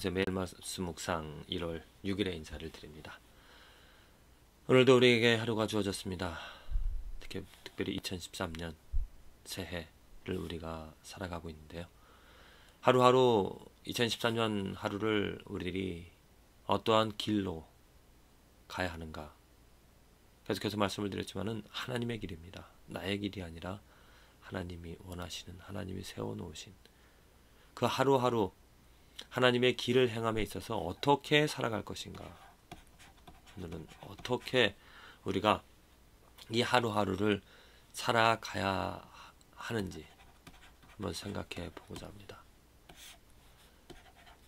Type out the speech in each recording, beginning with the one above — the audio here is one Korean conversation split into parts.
매일 말씀 묵상 1월 6일의 인사를 드립니다. 오늘도 우리에게 하루가 주어졌습니다. 특별히 2013년 새해를 우리가 살아가고 있는데요. 하루하루 2013년 하루를 우리들이 어떠한 길로 가야 하는가? 계속해서 말씀을 드렸지만은 하나님의 길입니다. 나의 길이 아니라 하나님이 원하시는, 하나님이 세워놓으신 그 하루하루 하나님의 길을 행함에 있어서 어떻게 살아갈 것인가? 오늘은 어떻게 우리가 이 하루하루를 살아가야 하는지 한번 생각해 보고자 합니다.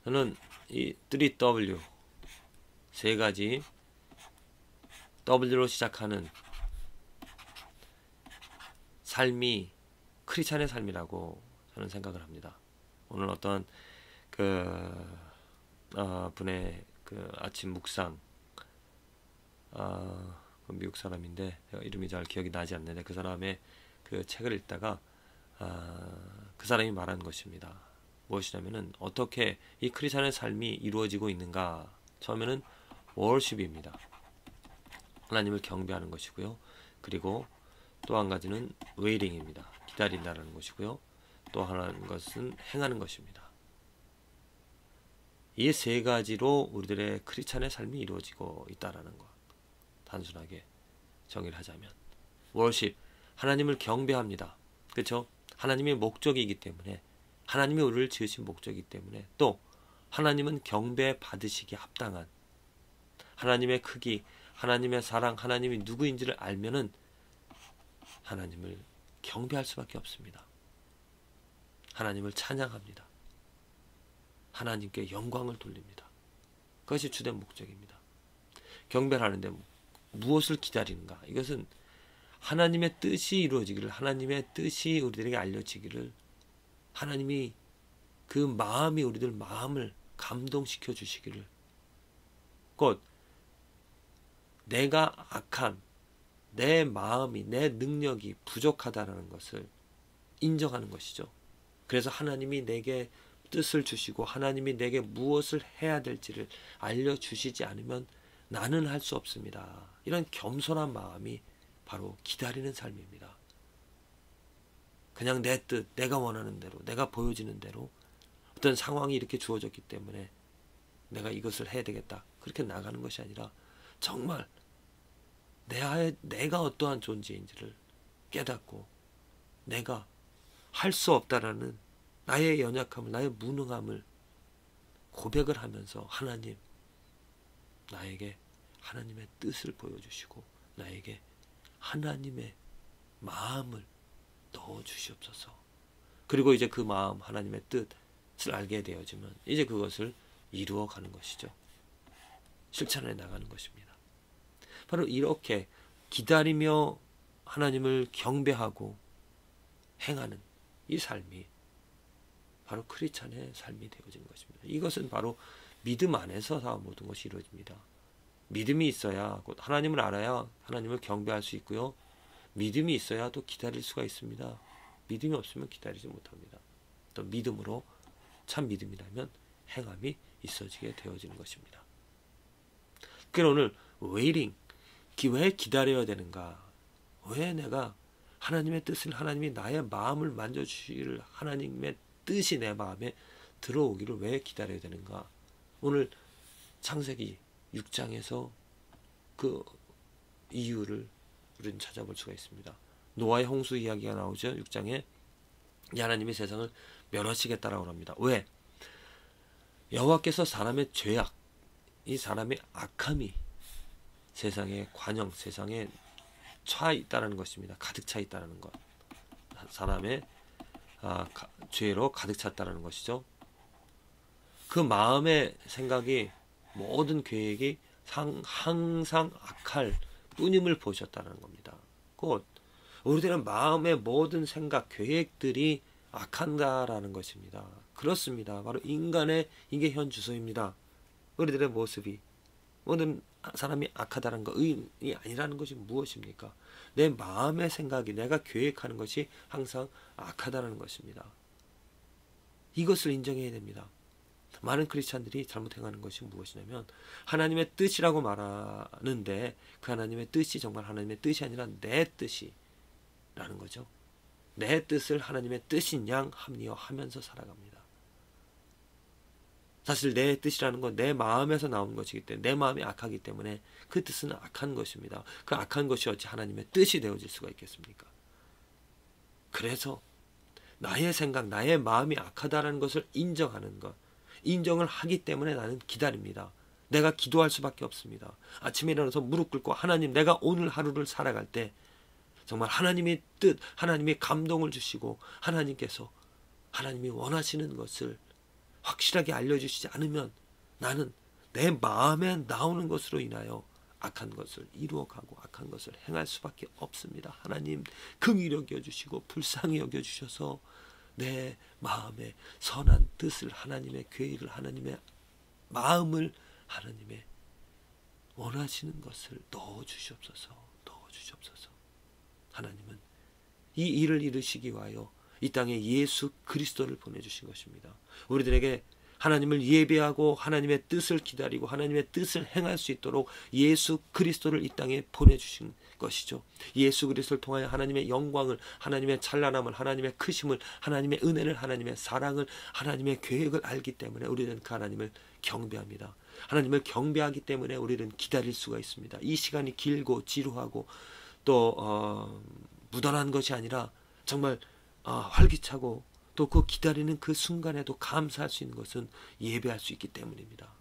저는 이 3W, 세 가지 W로 시작하는 삶이 크리스찬의 삶이라고 저는 생각을 합니다. 오늘 어떤 분의 아침 묵상, 미국 사람인데 이름이 잘 기억이 나지 않는데 그 사람의 그 책을 읽다가 그 사람이 말한 것입니다. 무엇이냐면은 어떻게 이 크리스찬의 삶이 이루어지고 있는가? 처음에는 월십입니다. 하나님을 경배하는 것이고요. 그리고 또 한 가지는 웨이팅입니다. 기다린다는 것이고요. 또 하나는 것은 행하는 것입니다. 이 세 가지로 우리들의 크리스찬의 삶이 이루어지고 있다라는 것. 단순하게 정의를 하자면 월십, 하나님을 경배합니다. 그렇죠? 하나님의 목적이기 때문에, 하나님이 우리를 지으신 목적이기 때문에, 또 하나님은 경배 받으시기에 합당한 하나님의 크기, 하나님의 사랑, 하나님이 누구인지를 알면은 하나님을 경배할 수밖에 없습니다. 하나님을 찬양합니다. 하나님께 영광을 돌립니다. 그것이 주된 목적입니다. 경배를 하는데 무엇을 기다리는가? 이것은 하나님의 뜻이 이루어지기를, 하나님의 뜻이 우리들에게 알려지기를, 하나님이 그 마음이 우리들 마음을 감동시켜 주시기를, 곧 내가 악한 내 마음이, 내 능력이 부족하다는 것을 인정하는 것이죠. 그래서 하나님이 내게 뜻을 주시고 하나님이 내게 무엇을 해야 될지를 알려주시지 않으면 나는 할 수 없습니다. 이런 겸손한 마음이 바로 기다리는 삶입니다. 그냥 내 뜻, 내가 원하는 대로, 내가 보여지는 대로 어떤 상황이 이렇게 주어졌기 때문에 내가 이것을 해야 되겠다, 그렇게 나가는 것이 아니라 정말 내가 어떠한 존재인지를 깨닫고 내가 할 수 없다라는 나의 연약함을, 나의 무능함을 고백을 하면서 하나님, 나에게 하나님의 뜻을 보여주시고 나에게 하나님의 마음을 넣어주시옵소서. 그리고 이제 그 마음, 하나님의 뜻을 알게 되어지면 이제 그것을 이루어가는 것이죠. 실천해 나가는 것입니다. 바로 이렇게 기다리며 하나님을 경배하고 행하는 이 삶이 바로 크리스찬의 삶이 되어지는 것입니다. 이것은 바로 믿음 안에서 다 모든 것이 이루어집니다. 믿음이 있어야, 곧 하나님을 알아야 하나님을 경배할 수 있고요. 믿음이 있어야 또 기다릴 수가 있습니다. 믿음이 없으면 기다리지 못합니다. 또 믿음으로, 참 믿음이라면 행함이 있어지게 되어지는 것입니다. 그래서 오늘 웨이팅, 왜 기다려야 되는가? 왜 내가 하나님의 뜻을, 하나님이 나의 마음을 만져주시기를, 하나님의 뜻이 내 마음에 들어오기를 왜 기다려야 되는가? 오늘 창세기 6장에서 그 이유를 우리는 찾아볼 수가 있습니다. 노아의 홍수 이야기가 나오죠. 6장에 하나님이 세상을 멸하시겠다라고 합니다. 왜? 여호와께서 사람의 죄악, 이 사람의 악함이 세상의 관영, 세상에 차 있다는 것입니다. 가득 차 있다는 것. 사람의 죄로 가득 찼다는 것이죠. 그 마음의 생각이, 모든 계획이 항상 악할 뿐임을 보셨다는 겁니다. 곧 우리들은 마음의 모든 생각, 계획들이 악한다라는 것입니다. 그렇습니다. 바로 인간의 이게 현 주소입니다. 우리들의 모습이, 모든 사람이 악하다는 것, 의인이 아니라는 것이 무엇입니까? 내 마음의 생각이, 내가 계획하는 것이 항상 악하다는 것입니다. 이것을 인정해야 됩니다. 많은 크리스찬들이 잘못 행하는 것이 무엇이냐면 하나님의 뜻이라고 말하는데 그 하나님의 뜻이 정말 하나님의 뜻이 아니라 내 뜻이라는 거죠. 내 뜻을 하나님의 뜻인 양 합리화하면서 살아갑니다. 사실 내 뜻이라는 건 내 마음에서 나온 것이기 때문에 내 마음이 악하기 때문에 그 뜻은 악한 것입니다. 그 악한 것이 어찌 하나님의 뜻이 되어질 수가 있겠습니까? 그래서 나의 생각, 나의 마음이 악하다는 것을 인정하는 것, 인정을 하기 때문에 나는 기다립니다. 내가 기도할 수밖에 없습니다. 아침에 일어나서 무릎 꿇고 하나님, 내가 오늘 하루를 살아갈 때 정말 하나님의 뜻, 하나님의 감동을 주시고 하나님께서 하나님이 원하시는 것을 확실하게 알려주시지 않으면 나는 내 마음에 나오는 것으로 인하여 악한 것을 이루어가고 악한 것을 행할 수밖에 없습니다. 하나님 긍휼히 여겨주시고 불쌍히 여겨주셔서 내 마음에 선한 뜻을, 하나님의 계획을, 하나님의 마음을, 하나님의 원하시는 것을 넣어주시옵소서. 넣어주시옵소서. 하나님은 이 일을 이루시기 위하여 이 땅에 예수 그리스도를 보내주신 것입니다. 우리들에게 하나님을 예배하고 하나님의 뜻을 기다리고 하나님의 뜻을 행할 수 있도록 예수 그리스도를 이 땅에 보내주신 것이죠. 예수 그리스도를 통하여 하나님의 영광을, 하나님의 찬란함을, 하나님의 크심을, 하나님의 은혜를, 하나님의 사랑을, 하나님의 계획을 알기 때문에 우리는 그 하나님을 경배합니다. 하나님을 경배하기 때문에 우리는 기다릴 수가 있습니다. 이 시간이 길고 지루하고 또 무던한 것이 아니라 정말 활기차고 또 그 기다리는 그 순간에도 감사할 수 있는 것은 예배할 수 있기 때문입니다.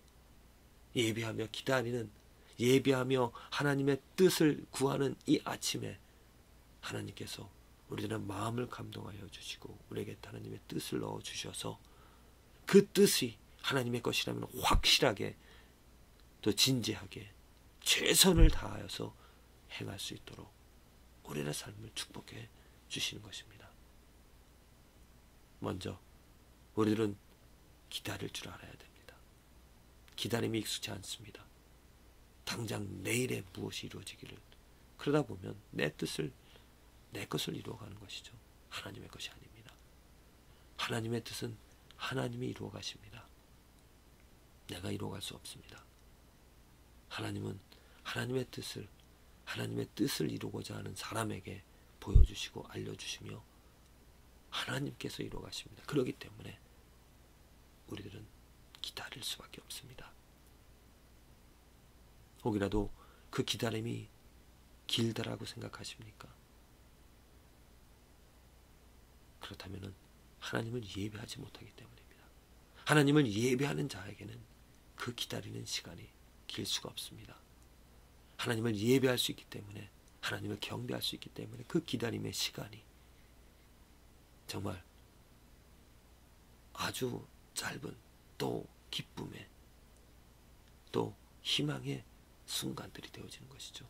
예배하며 기다리는, 예배하며 하나님의 뜻을 구하는 이 아침에 하나님께서 우리들의 마음을 감동하여 주시고 우리에게 하나님의 뜻을 넣어 주셔서 그 뜻이 하나님의 것이라면 확실하게 또 진지하게 최선을 다하여서 행할 수 있도록 우리의 삶을 축복해 주시는 것입니다. 먼저 우리들은 기다릴 줄 알아야 됩니다. 기다림이 익숙치 않습니다. 당장 내일에 무엇이 이루어지기를, 그러다 보면 내 뜻을, 내 것을 이루어가는 것이죠. 하나님의 것이 아닙니다. 하나님의 뜻은 하나님이 이루어 가십니다. 내가 이루어갈 수 없습니다. 하나님은 하나님의 뜻을 이루고자 하는 사람에게 보여주시고 알려주시며 하나님께서 이루어 가십니다. 그렇기 때문에 우리들은 기다릴 수밖에 없습니다. 혹이라도 그 기다림이 길다라고 생각하십니까? 그렇다면 하나님을 예배하지 못하기 때문입니다. 하나님을 예배하는 자에게는 그 기다리는 시간이 길 수가 없습니다. 하나님을 예배할 수 있기 때문에, 하나님을 경배할 수 있기 때문에 그 기다림의 시간이 정말 아주 짧은 또 기쁨의 또 희망의 순간들이 되어지는 것이죠.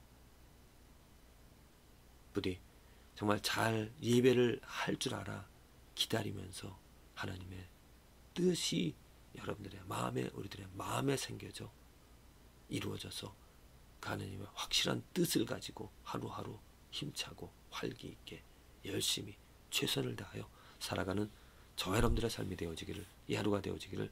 부디 정말 잘 예배를 할 줄 알아 기다리면서 하나님의 뜻이 여러분들의 마음에, 우리들의 마음에 생겨져 이루어져서 그 하나님의 확실한 뜻을 가지고 하루하루 힘차고 활기 있게 열심히 최선을 다하여 살아가는 저와 여러분들의 삶이 되어지기를, 이 하루가 되어지기를